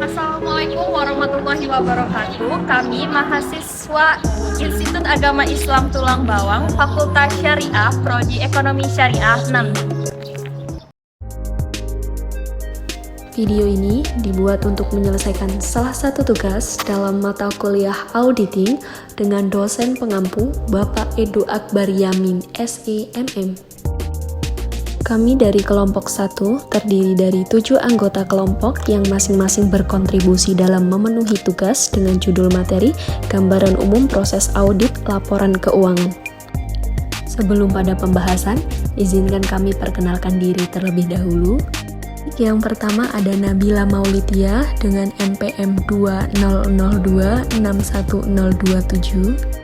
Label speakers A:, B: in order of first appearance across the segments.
A: Assalamualaikum warahmatullahi wabarakatuh. Kami mahasiswa Institut Agama Islam Tulang Bawang, Fakultas Syariah, Prodi Ekonomi Syariah 6.
B: Video ini dibuat untuk menyelesaikan salah satu tugas dalam mata kuliah auditing dengan dosen pengampu Bapak Edo Akbar Yamin, SEMM. Kami dari kelompok 1 terdiri dari 7 anggota kelompok yang masing-masing berkontribusi dalam memenuhi tugas dengan judul materi Gambaran Umum Proses Audit Laporan Keuangan. Sebelum pada pembahasan, izinkan kami perkenalkan diri terlebih dahulu. Yang pertama ada Nabila Maulidia dengan NPM 2002610227.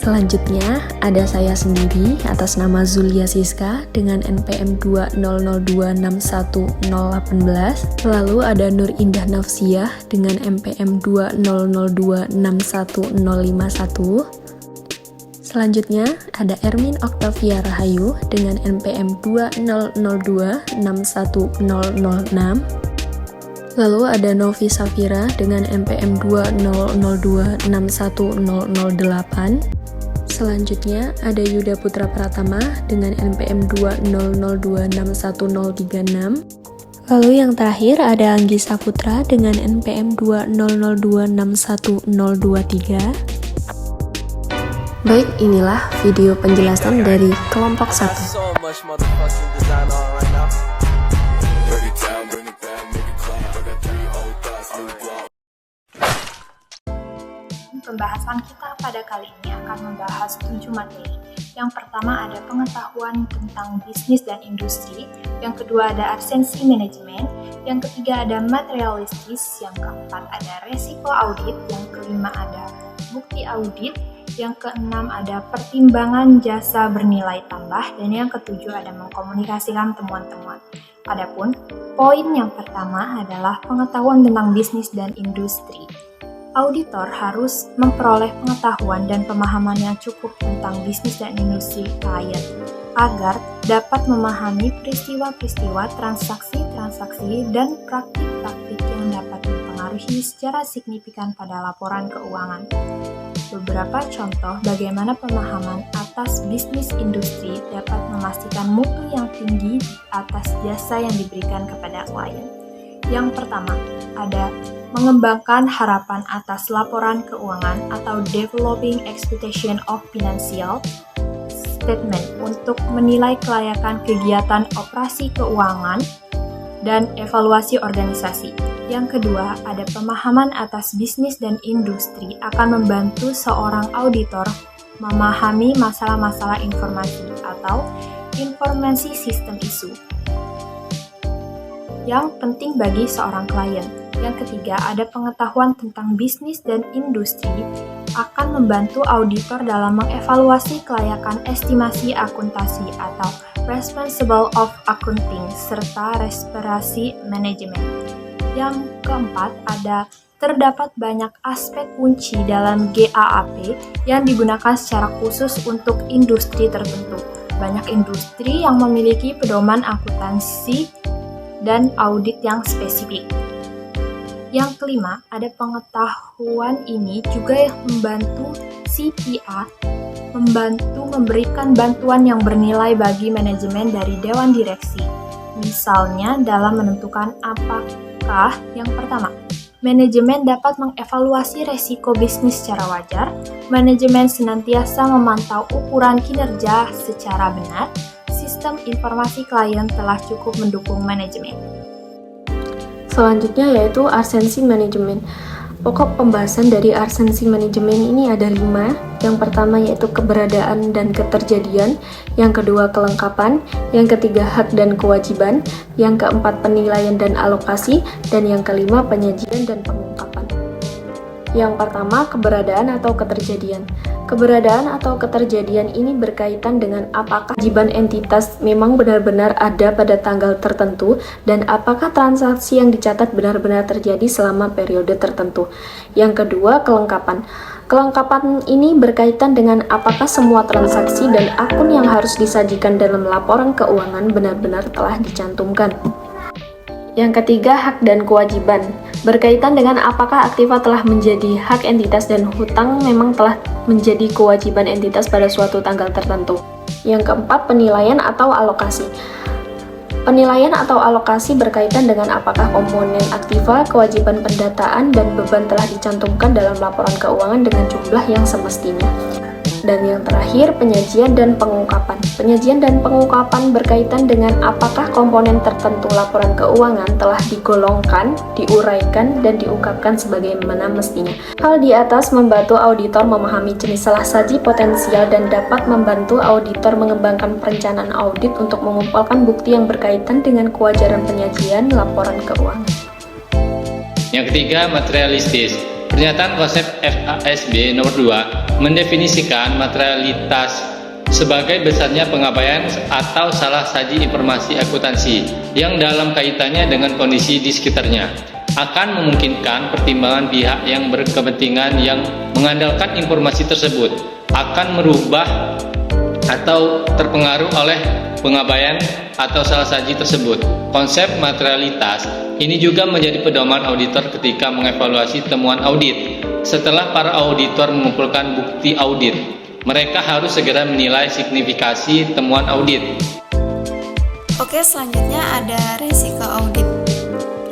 B: Selanjutnya ada saya sendiri atas nama Zulia Siska dengan NPM 2002610018. Lalu ada Nur Indah Nafsiyah dengan NPM 2002610151. Selanjutnya ada Ermin Oktavia Rahayu dengan NPM 2002610006. Lalu ada Novi Safira dengan NPM 2002610008. Selanjutnya ada Yuda Putra Pratama dengan NPM 2002610036. Lalu yang terakhir ada Anggi Saputra dengan NPM 2002610023. Baik, inilah video penjelasan dari kelompok 1.
C: Pembahasan kita pada kali ini akan membahas 7 materi. Yang pertama ada pengetahuan tentang bisnis dan industri, yang kedua ada absensi manajemen, yang ketiga ada materialistis, yang keempat ada resiko audit, yang kelima ada bukti audit, yang keenam ada pertimbangan jasa bernilai tambah, dan yang ketujuh ada mengkomunikasikan temuan-temuan. Adapun poin yang pertama adalah pengetahuan tentang bisnis dan industri. Auditor harus memperoleh pengetahuan dan pemahaman yang cukup tentang bisnis dan industri klien agar dapat memahami peristiwa-peristiwa, transaksi-transaksi, dan praktik-praktik yang dapat mempengaruhi secara signifikan pada laporan keuangan. Beberapa contoh bagaimana pemahaman atas bisnis industri dapat memastikan mutu yang tinggi atas jasa yang diberikan kepada klien. Yang pertama, ada mengembangkan harapan atas laporan keuangan atau developing expectation of financial statement untuk menilai kelayakan kegiatan operasi keuangan dan evaluasi organisasi. Yang kedua, ada pemahaman atas bisnis dan industri akan membantu seorang auditor memahami masalah-masalah informasi atau informasi sistem isu yang penting bagi seorang klien. Yang ketiga, ada pengetahuan tentang bisnis dan industri akan membantu auditor dalam mengevaluasi kelayakan estimasi akuntansi atau responsible of accounting serta respirasi manajemen. Yang keempat, terdapat banyak aspek kunci dalam GAAP yang digunakan secara khusus untuk industri tertentu. Banyak industri yang memiliki pedoman akuntansi dan audit yang spesifik. Yang kelima, ada pengetahuan ini juga membantu CPA membantu memberikan bantuan yang bernilai bagi manajemen dari Dewan Direksi. Misalnya dalam menentukan apakah yang pertama, manajemen dapat mengevaluasi resiko bisnis secara wajar, manajemen senantiasa memantau ukuran kinerja secara benar, sistem informasi klien telah cukup mendukung manajemen.
B: Selanjutnya yaitu absensi manajemen. Pokok pembahasan dari absensi manajemen ini ada 5. Yang pertama yaitu keberadaan dan keterjadian, yang kedua kelengkapan, yang ketiga hak dan kewajiban, yang keempat penilaian dan alokasi, dan yang kelima penyajian dan pengungkapan. Yang pertama, keberadaan atau keterjadian. Keberadaan atau keterjadian ini berkaitan dengan apakah kewajiban entitas memang benar-benar ada pada tanggal tertentu dan apakah transaksi yang dicatat benar-benar terjadi selama periode tertentu. Yang kedua, kelengkapan. Kelengkapan ini berkaitan dengan apakah semua transaksi dan akun yang harus disajikan dalam laporan keuangan benar-benar telah dicantumkan. Yang ketiga, hak dan kewajiban. Berkaitan dengan apakah aktiva telah menjadi hak entitas dan hutang memang telah menjadi kewajiban entitas pada suatu tanggal tertentu. Yang keempat, penilaian atau alokasi. Penilaian atau alokasi berkaitan dengan apakah komponen aktiva, kewajiban pendataan, dan beban telah dicantumkan dalam laporan keuangan dengan jumlah yang semestinya. Dan yang terakhir, penyajian dan pengungkapan. Penyajian dan pengungkapan berkaitan dengan apakah komponen tertentu laporan keuangan telah digolongkan, diuraikan, dan diungkapkan sebagaimana mestinya. Hal di atas membantu auditor memahami jenis salah saji potensial dan dapat membantu auditor mengembangkan perencanaan audit untuk mengumpulkan bukti yang berkaitan dengan kewajaran penyajian laporan keuangan.
D: Yang ketiga, materialistis. Pernyataan konsep FASB nomor 2 mendefinisikan materialitas sebagai besarnya pengabaian atau salah saji informasi akuntansi yang dalam kaitannya dengan kondisi di sekitarnya akan memungkinkan pertimbangan pihak yang berkepentingan yang mengandalkan informasi tersebut akan merubah atau terpengaruh oleh pengabaian atau salah saji tersebut. Konsep materialitas ini juga menjadi pedoman auditor ketika mengevaluasi temuan audit. Setelah para auditor mengumpulkan bukti audit, mereka harus segera menilai signifikasi temuan audit.
E: Oke, selanjutnya ada resiko audit.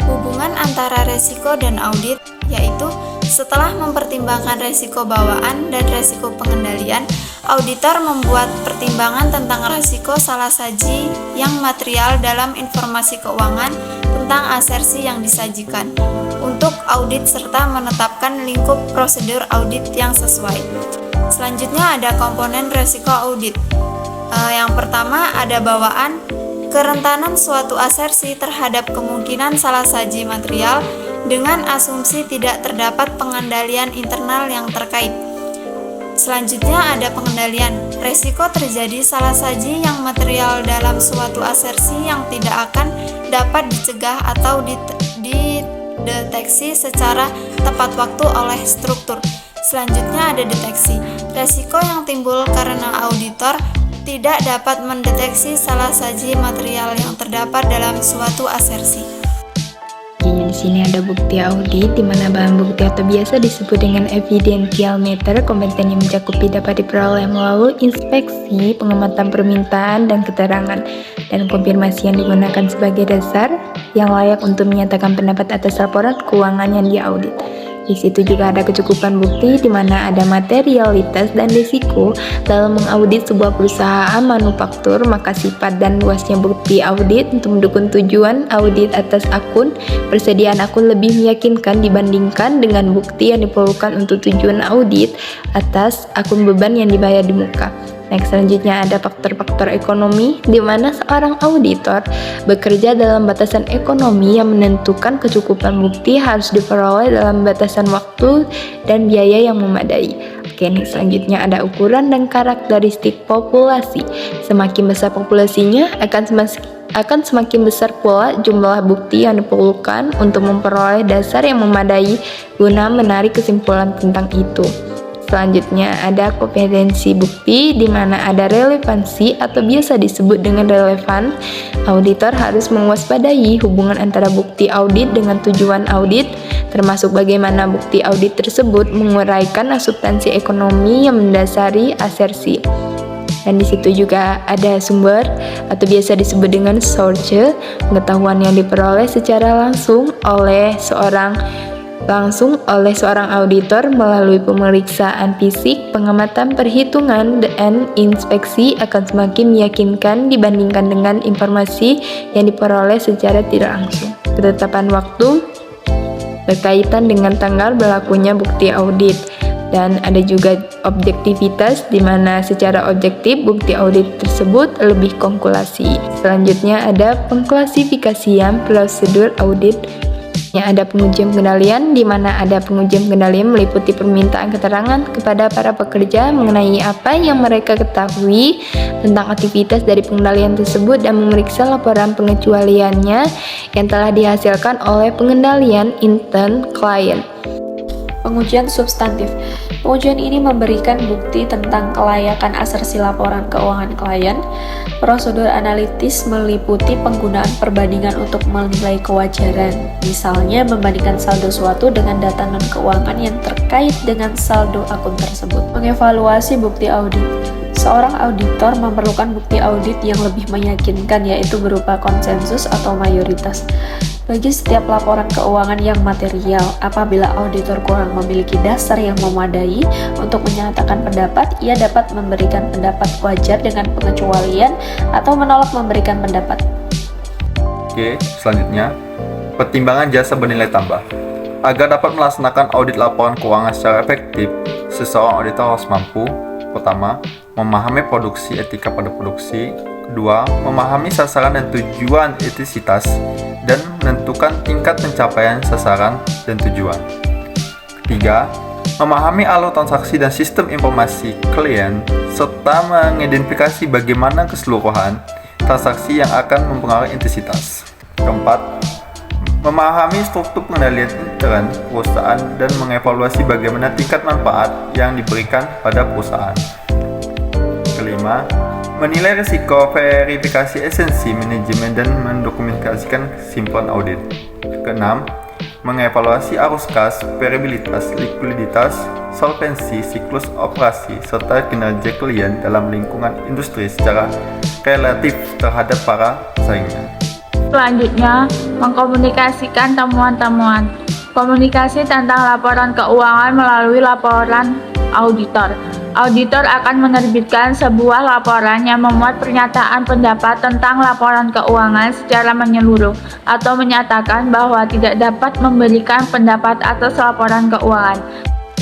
E: Hubungan antara resiko dan audit yaitu setelah mempertimbangkan resiko bawaan dan resiko pengendalian, auditor membuat pertimbangan tentang resiko salah saji yang material dalam informasi keuangan tentang asersi yang disajikan untuk audit serta menetapkan lingkup prosedur audit yang sesuai. Selanjutnya ada komponen resiko audit. Yang pertama ada bawaan, kerentanan suatu asersi terhadap kemungkinan salah saji material dengan asumsi tidak terdapat pengendalian internal yang terkait. Selanjutnya ada pengendalian. Resiko terjadi salah saji yang material dalam suatu asersi yang tidak akan dapat dicegah atau dideteksi secara tepat waktu oleh struktur. Selanjutnya ada deteksi. Resiko yang timbul karena auditor tidak dapat mendeteksi salah saji material yang terdapat dalam suatu asersi.
F: Di sini ada bukti audit, di mana bahan bukti atau biasa disebut dengan evidential matter, kompeten yang mencakupi dapat diperoleh melalui inspeksi, pengamatan permintaan, dan keterangan, dan konfirmasi yang digunakan sebagai dasar yang layak untuk menyatakan pendapat atas laporan keuangan yang diaudit. Di situ juga ada kecukupan bukti di mana ada materialitas dan risiko dalam mengaudit sebuah perusahaan manufaktur, maka sifat dan luasnya bukti audit untuk mendukung tujuan audit atas akun, persediaan akun lebih meyakinkan dibandingkan dengan bukti yang diperlukan untuk tujuan audit atas akun beban yang dibayar di muka. Next, selanjutnya ada faktor-faktor ekonomi, di mana seorang auditor bekerja dalam batasan ekonomi yang menentukan kecukupan bukti harus diperoleh dalam batasan waktu dan biaya yang memadai. Oke, nih selanjutnya ada ukuran dan karakteristik populasi. Semakin besar populasinya akan semakin besar pula jumlah bukti yang diperlukan untuk memperoleh dasar yang memadai guna menarik kesimpulan tentang itu. Selanjutnya ada kompetensi bukti, di mana ada relevansi atau biasa disebut dengan relevan. Auditor harus mewaspadai hubungan antara bukti audit dengan tujuan audit, termasuk bagaimana bukti audit tersebut menguraikan substansi ekonomi yang mendasari asersi. Dan di situ juga ada sumber atau biasa disebut dengan source, pengetahuan yang diperoleh secara langsung oleh seorang auditor melalui pemeriksaan fisik, pengamatan perhitungan, dan inspeksi akan semakin meyakinkan dibandingkan dengan informasi yang diperoleh secara tidak langsung. Ketetapan waktu berkaitan dengan tanggal berlakunya bukti audit. Dan ada juga objektivitas, di mana secara objektif bukti audit tersebut lebih kalkulasi. Selanjutnya ada pengklasifikasian prosedur audit. Yang ada pengujian pengendalian, di mana ada pengujian pengendalian meliputi permintaan keterangan kepada para pekerja mengenai apa yang mereka ketahui tentang aktivitas dari pengendalian tersebut dan memeriksa laporan pengecualiannya yang telah dihasilkan oleh pengendalian intern klien.
B: Pengujian substantif. Pengujian ini memberikan bukti tentang kelayakan asersi laporan keuangan klien. Prosedur analitis meliputi penggunaan perbandingan untuk menilai kewajaran, misalnya membandingkan saldo suatu dengan data non-keuangan yang terkait dengan saldo akun tersebut. Mengevaluasi bukti audit. Seorang auditor memerlukan bukti audit yang lebih meyakinkan, yaitu berupa konsensus atau mayoritas bagi setiap laporan keuangan yang material. Apabila auditor kurang memiliki dasar yang memadai untuk menyatakan pendapat, ia dapat memberikan pendapat wajar dengan pengecualian atau menolak memberikan pendapat.
G: Oke, selanjutnya, pertimbangan jasa bernilai tambah. Agar dapat melaksanakan audit laporan keuangan secara efektif, seseorang auditor harus mampu: pertama, memahami produksi etika pada produksi; kedua, memahami sasaran dan tujuan etisitas dan menentukan tingkat pencapaian sasaran dan tujuan; ketiga, memahami alur transaksi dan sistem informasi klien serta mengidentifikasi bagaimana keseluruhan transaksi yang akan mempengaruhi etisitas; keempat, memahami struktur pengendalian intern perusahaan dan mengevaluasi bagaimana tingkat manfaat yang diberikan pada perusahaan; kelima, menilai risiko, verifikasi esensi manajemen dan mendokumentasikan kesimpulan audit; keenam, mengevaluasi arus kas, variabilitas, likuiditas, solvensi, siklus operasi, serta kinerja klien dalam lingkungan industri secara relatif terhadap para pesaingnya.
H: Selanjutnya, mengkomunikasikan temuan-temuan. Komunikasi tentang laporan keuangan melalui laporan auditor. Auditor akan menerbitkan sebuah laporan yang memuat pernyataan pendapat tentang laporan keuangan secara menyeluruh atau menyatakan bahwa tidak dapat memberikan pendapat atas laporan keuangan.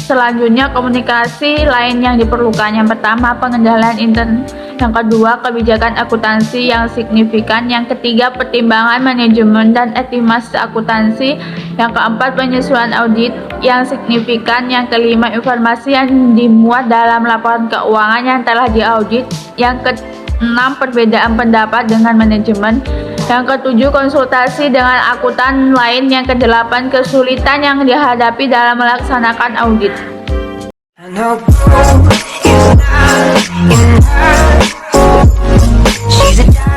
H: Selanjutnya, komunikasi lain yang diperlukan. Yang pertama, pengendalian intern. Yang kedua, kebijakan akuntansi yang signifikan. Yang ketiga, pertimbangan manajemen dan estimasi akuntansi. Yang keempat, penyesuaian audit yang signifikan. Yang kelima, informasi yang dimuat dalam laporan keuangan yang telah diaudit. Yang keenam, perbedaan pendapat dengan manajemen. Yang ketujuh, konsultasi dengan akuntan lain. Yang kedelapan, kesulitan yang dihadapi dalam melaksanakan audit.
I: I know gold is not enough. She's a